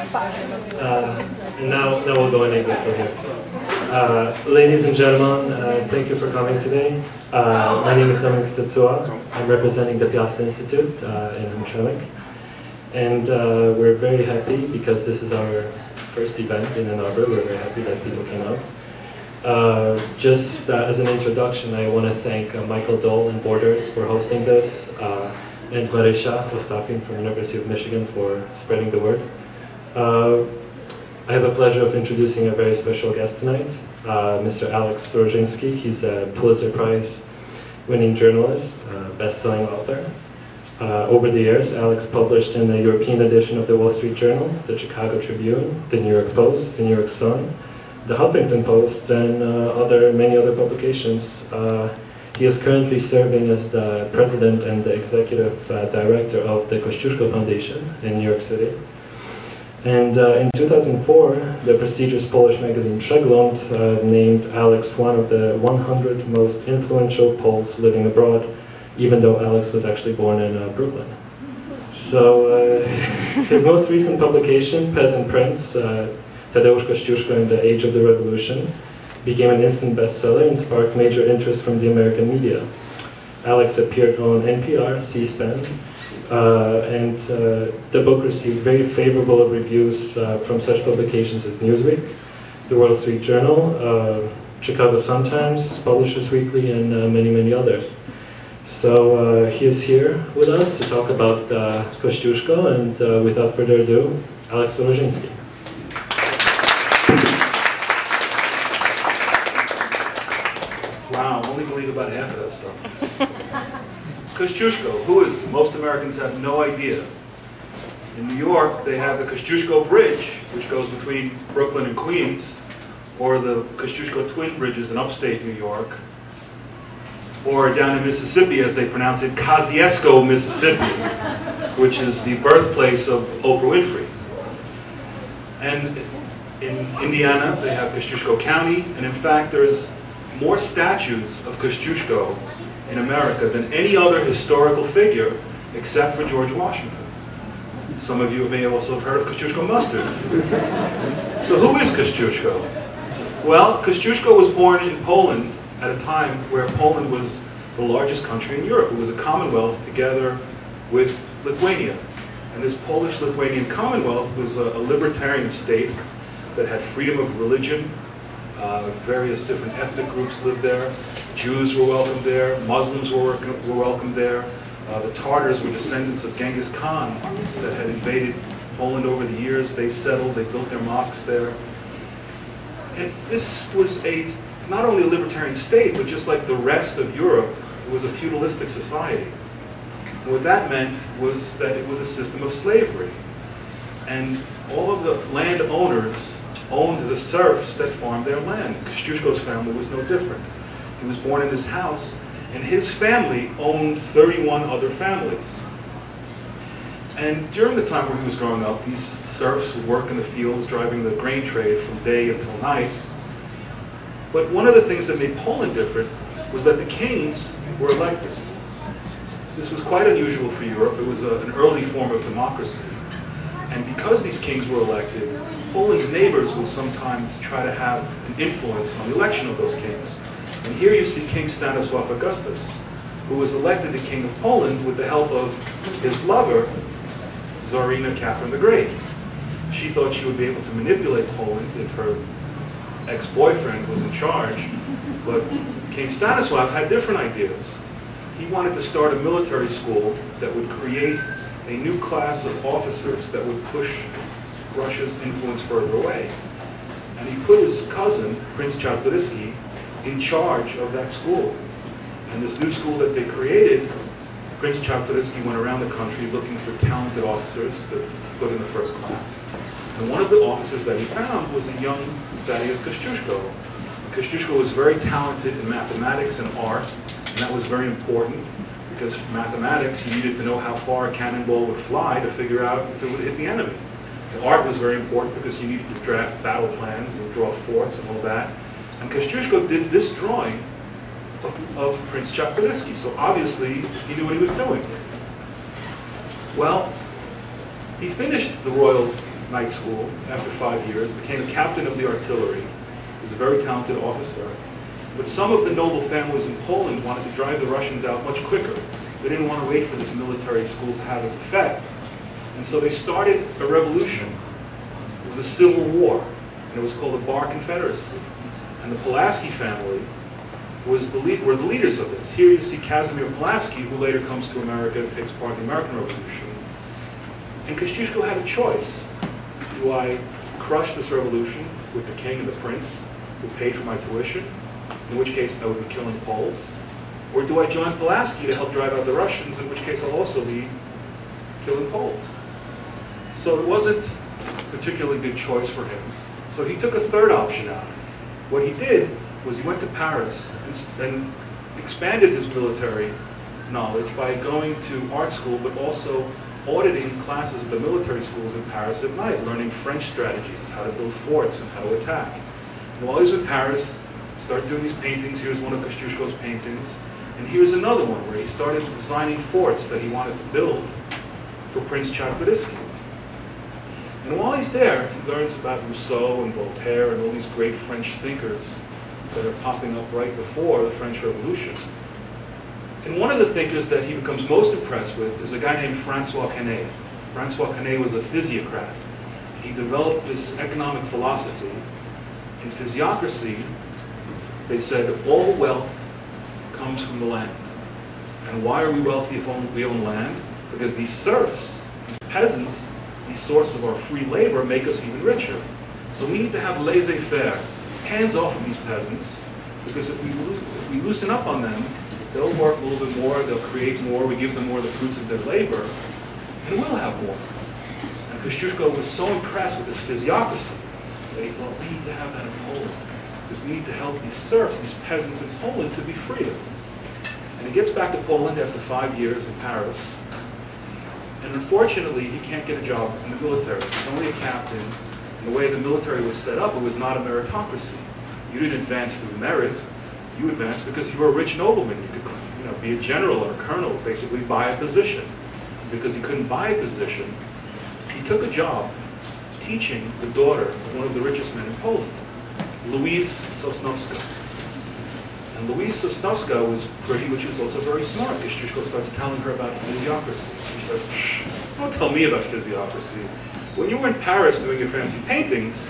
Now we'll go in English from here. Ladies and gentlemen, thank you for coming today. My name is Dominik Stetsua. I'm representing the Piast Institute in Tremec. And we're very happy because this is our first event in Ann Arbor. We're very happy that people came out. Just as an introduction, I want to thank Michael Dole and Borders for hosting this, and Marisha Ostafin from the University of Michigan for spreading the word. I have the pleasure of introducing a very special guest tonight, Mr. Alex Storozynski. He's a Pulitzer Prize winning journalist, best-selling author. Over the years, Alex published in the European edition of the Wall Street Journal, the Chicago Tribune, the New York Post, the New York Sun, the Huffington Post, and many other publications. He is currently serving as the president and the executive director of the Kosciuszko Foundation in New York City. And in 2004, the prestigious Polish magazine Przegląd named Alex one of the 100 most influential Poles living abroad, even though Alex was actually born in Brooklyn. So his most recent publication, Peasant Prince, Thaddeus Kosciuszko in the Age of the Revolution, became an instant bestseller and sparked major interest from the American media. Alex appeared on NPR, C-SPAN, and the book received very favorable reviews from such publications as Newsweek, the Wall Street Journal, Chicago Sun-Times, Publishers Weekly, and many, many others. So he is here with us to talk about Kosciuszko, and without further ado, Alex Storozynski. Wow, only believe about half of that stuff. Kosciuszko, who is he? Most Americans have no idea. In New York, they have the Kosciuszko Bridge, which goes between Brooklyn and Queens, or the Kosciuszko Twin Bridges in upstate New York, or down in Mississippi, as they pronounce it, Kosciuszko, Mississippi, which is the birthplace of Oprah Winfrey. And in Indiana, they have Kosciuszko County, and in fact, there's more statues of Kosciuszko in America than any other historical figure except for George Washington. Some of you may also have heard of Kosciuszko mustard. So who is Kosciuszko? Well, Kosciuszko was born in Poland at a time where Poland was the largest country in Europe. It was a commonwealth together with Lithuania. And this Polish-Lithuanian commonwealth was a libertarian state that had freedom of religion. Various different ethnic groups lived there. Jews were welcomed there. Muslims were welcomed there. The Tartars were descendants of Genghis Khan that had invaded Poland over the years. They settled, they built their mosques there. And this was not only a libertarian state, but just like the rest of Europe, it was a feudalistic society. And what that meant was that it was a system of slavery. And all of the landowners owned the serfs that farmed their land. Kosciuszko's family was no different. He was born in this house, and his family owned 31 other families. And during the time where he was growing up, these serfs would work in the fields, driving the grain trade from day until night. But one of the things that made Poland different was that the kings were elected. This was quite unusual for Europe. It was an early form of democracy. And because these kings were elected, Poland's neighbors would sometimes try to have an influence on the election of those kings. And here you see King Stanisław Augustus, who was elected the King of Poland with the help of his lover, Tsarina Catherine the Great. She thought she would be able to manipulate Poland if her ex-boyfriend was in charge, but King Stanisław had different ideas. He wanted to start a military school that would create a new class of officers that would push Russia's influence further away. And he put his cousin, Prince Czartoryski, in charge of that school. And this new school that they created, Prince Czartoryski went around the country looking for talented officers to put in the first class. And one of the officers that he found was a young Thaddeus Kosciuszko. Kosciuszko was very talented in mathematics and art, and that was very important because for mathematics, you needed to know how far a cannonball would fly to figure out if it would hit the enemy. The art was very important because you needed to draft battle plans and draw forts and all that. And Kosciuszko did this drawing of Prince Czartoryski, so obviously he knew what he was doing. Well, he finished the royal night school after 5 years, became a captain of the artillery. He was a very talented officer. But some of the noble families in Poland wanted to drive the Russians out much quicker. They didn't want to wait for this military school to have its effect. And so they started a revolution. It was a civil war, and it was called the Bar Confederacy. And the Pulaski family were the leaders of this. Here you see Casimir Pulaski, who later comes to America and takes part in the American Revolution. And Kosciuszko had a choice. Do I crush this revolution with the king and the prince who paid for my tuition, in which case I would be killing Poles? Or do I join Pulaski to help drive out the Russians, in which case I'll also be killing Poles? So it wasn't a particularly good choice for him. So he took a third option out. What he did was he went to Paris and expanded his military knowledge by going to art school, but also auditing classes at the military schools in Paris at night, learning French strategies, how to build forts and how to attack. And while he was in Paris, he started doing these paintings. Here's one of Kosciuszko's paintings. And here's another one where he started designing forts that he wanted to build for Prince Czartoryski. And while he's there, he learns about Rousseau and Voltaire and all these great French thinkers that are popping up right before the French Revolution. And one of the thinkers that he becomes most impressed with is a guy named Francois Quesnay. Francois Quesnay was a physiocrat. He developed this economic philosophy. In physiocracy, they said all wealth comes from the land. And why are we wealthy if we own land? Because these serfs, these peasants, these sources of our free labor make us even richer. So we need to have laissez-faire, hands off of these peasants, because if we loosen up on them, they'll work a little bit more, they'll create more, we give them more of the fruits of their labor, and we'll have more. And Kosciuszko was so impressed with this physiocracy that he thought, we need to have that in Poland, because we need to help these serfs, these peasants in Poland to be free. And he gets back to Poland after 5 years in Paris, and unfortunately he can't get a job in the military. He's only a captain. And the way the military was set up, it was not a meritocracy. You didn't advance through merit. You advanced because you were a rich nobleman. You could be a general or a colonel, basically buy a position. Because he couldn't buy a position, he took a job teaching the daughter of one of the richest men in Poland, Louise Sosnowska. And Louise Sosnowska was pretty, but she was also very smart. Kosciuszko starts telling her about physiocracy. She says, shh, don't tell me about physiocracy. When you were in Paris doing your fancy paintings,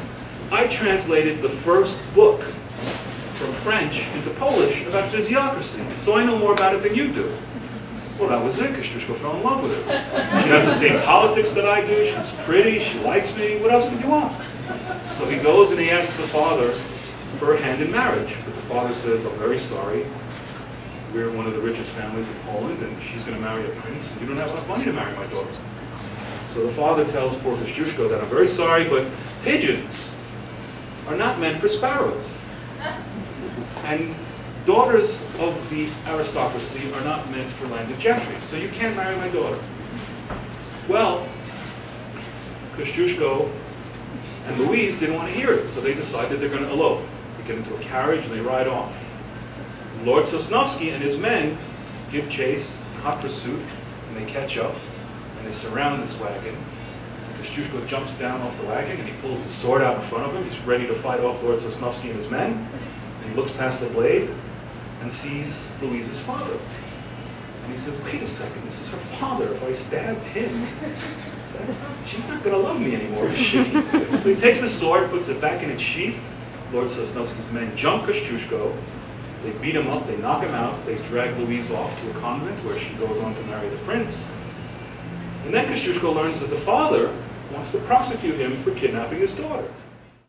I translated the first book from French into Polish about physiocracy, so I know more about it than you do. Well, that was it. Kosciuszko fell in love with her. She has the same politics that I do. She's pretty. She likes me. What else would you want? So he goes and he asks the father for a hand in marriage. But the father says, I'm very sorry. We're one of the richest families in Poland, and she's going to marry a prince, and you don't have enough money to marry my daughter. So the father tells poor Kosciuszko that I'm very sorry, but pigeons are not meant for sparrows. And daughters of the aristocracy are not meant for landed gentry, so you can't marry my daughter. Well, Kosciuszko and Louise didn't want to hear it, so they decided they're going to elope. They get into a carriage and they ride off. Lord Sosnowski and his men give chase, hot pursuit, and they catch up, and they surround this wagon. And Kosciuszko jumps down off the wagon and he pulls his sword out in front of him. He's ready to fight off Lord Sosnowski and his men. And he looks past the blade and sees Louise's father. And he says, wait a second, this is her father. If I stab him, she's not going to love me anymore, is she? So he takes the sword, puts it back in its sheath. Lord Sosnowski's men jump Kosciuszko. They beat him up, they knock him out, they drag Louise off to a convent where she goes on to marry the prince. And then Kosciuszko learns that the father wants to prosecute him for kidnapping his daughter.